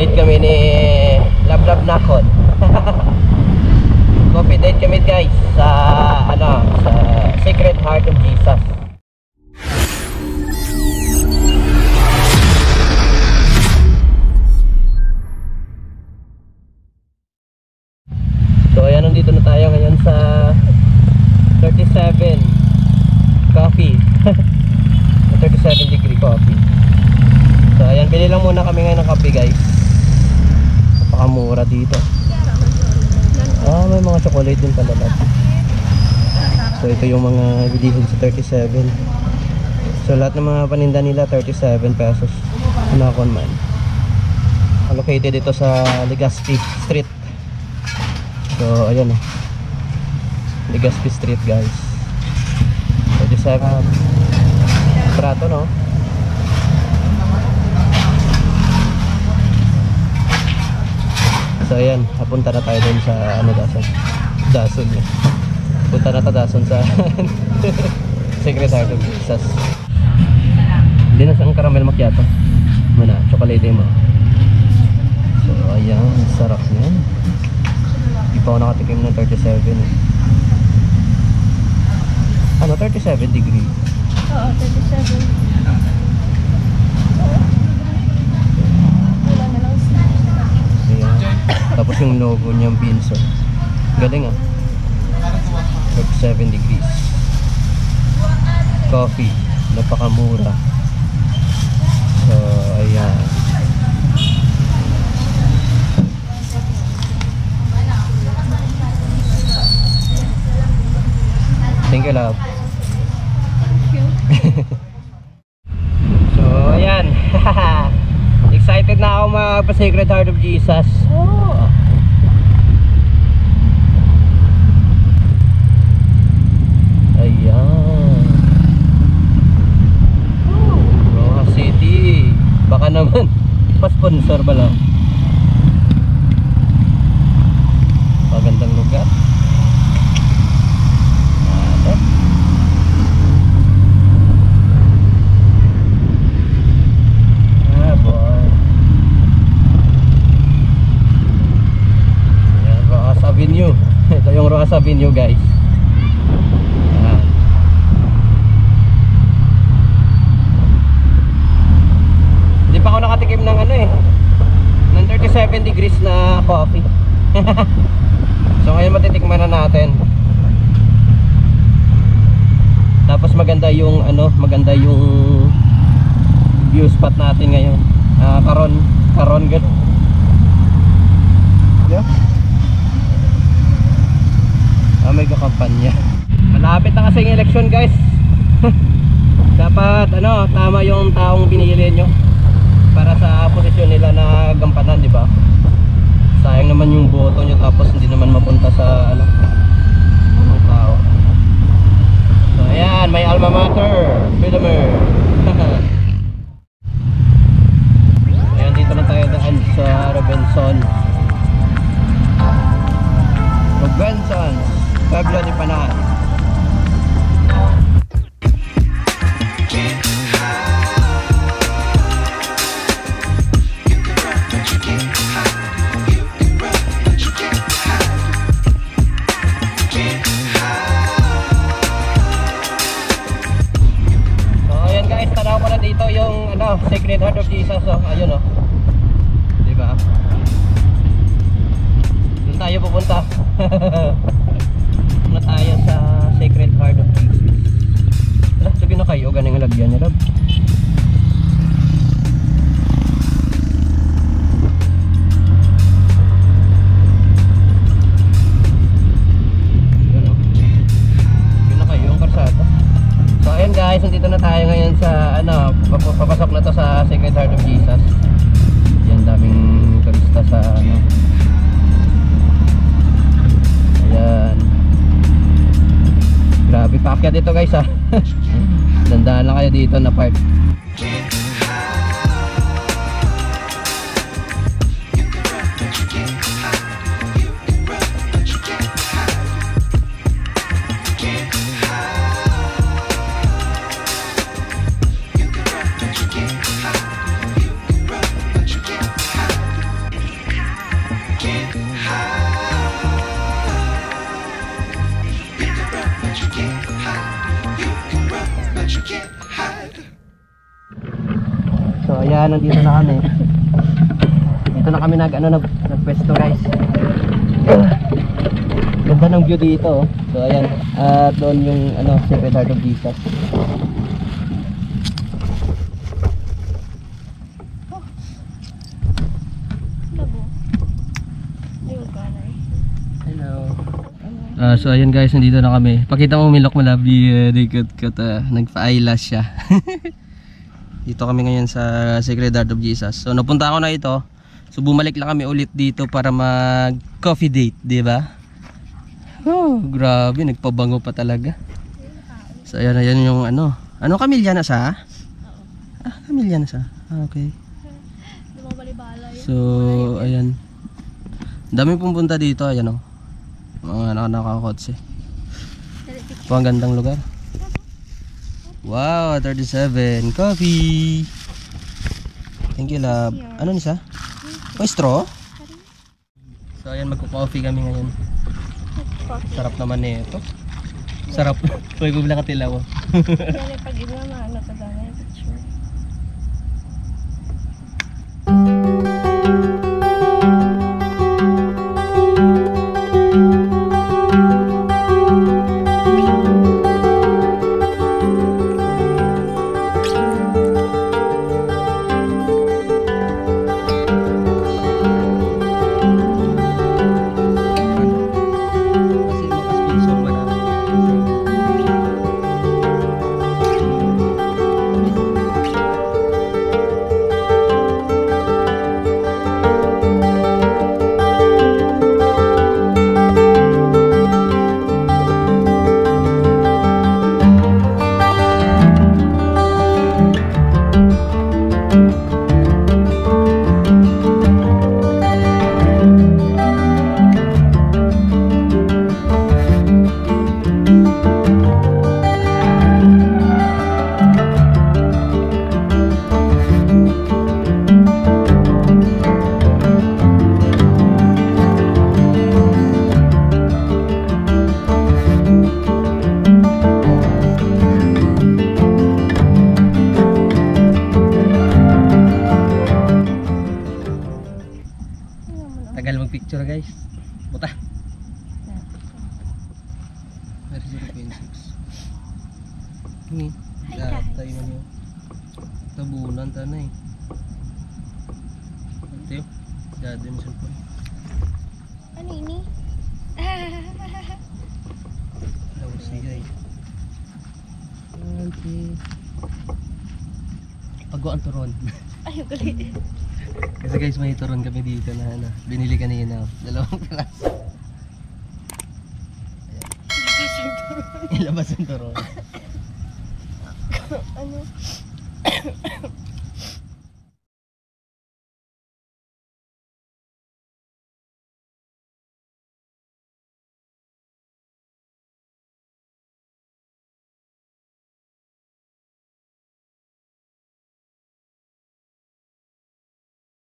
date kami ni Lablab Nakon. Coffee date kami guys sa sa Sacred Heart of Jesus. So ayan, nandito na tayo ngayon sa 37 coffee. 37 degree coffee. So ayan, bili lang muna kami ngayon ng kape guys. Napakamura dito. May mga chocolate din pala natin. So ito yung mga bilihin sa 37. So lahat ng mga paninda nila 37 pesos. Nakon man. Located ito sa Legazpi Street. So ayan Legazpi Street guys. 37 prato no. So ayan, papunta na tayo dun sa Dason niya. Punta na tayo Dason sa Sacred Heart of Jesus. Hindi na siyang caramel macchiato. Muna, chocolate mo. So ayan, sarap niyan. Hindi pa ako nakatikim ng 37 37 degree. Oo, 37. Tapos yung logo niyang Binso. Galing 37 degrees. Coffee, napakamura. So ayan. Thank you love. Thank you. So ayan. Excited na ako magpa-Sacred Heart of Jesus. Oh. Ayan. Rojas City. Baka naman pa-sponsor ba lang? Magandang lugar. Avenue. Ito yung Rojas Avenue guys. Hindi pa ako nakatikim ng ng 37 degrees na coffee. So ngayon matitikman na natin. Tapos maganda yung view spot natin ngayon. Karon good. Yeah. May kampanya. Malapit na kasi yung election guys. Dapat tama yung taong pinili nyo para sa posisyon nila na gampanan, di ba? Sayang naman yung boto nyo tapos hindi naman mapunta sa ang tao. So ayan, may alma mater, Filamer. Ayan, dito na tayo daan sa Robinson. Pueblo ni Panay. So ayan guys, tanaw ko na dito yung Sacred Heart of Jesus. Ayun di ba? Doon tayo pupunta. Na tayo sa Sacred Heart of Jesus. Sige na kayo, ganing lagyan niya lab. Sige na kayo yung karsada. So ayan guys, nandito na tayo ngayon sa papasok na to sa Sacred Heart of Jesus. Yan, daming turista sa ayan. Grabe, paakyat dito guys Dandaan lang kayo dito na part. Kaya nandito na kami. Dito na kami nagpwesto guys. Ganda ng view dito. So ayan. At doon yung Sacred Heart of Jesus. Labo. Ayun ka na eh. Hello. So ayan guys, nandito na kami. Pakita mo Milok Malabi, nagpa-eyelash siya. Dito kami ngayon sa Sacred Heart of Jesus. So napunta ako na ito. So bumalik lang kami ulit dito para mag coffee date, di ba? Oh, grabe, nagpabango pa talaga. So ayan yung Camilla na sa? Camilla na sa. Okay. Lumabalibala yun. So ayan. Dami pumunta dito, ayan oh. Mga nakakotse. Ito ang gandang lugar. Wow, 37 coffee. Thank you love. Ano nisa? Oh, straw? So ayan, magko-coffee kami ngayon. Sarap naman nito. Sarap. Pwede ko bilang katilaw. Yan pag ina nakadama yung picture. Kasi makasponsor ba na? Tagal magpicture guys. Buta. Pero 0.6. Tayo man yun. Tabunan tanay. Ito yun. Dado yung cellphone. Ano ini? Tapos siya eh. Okay. Pagwaan turon. Ayun gali. Kasi guys, may turon kami dito na binili kanina. 2 piraso. Ilabas ang turon. Ano?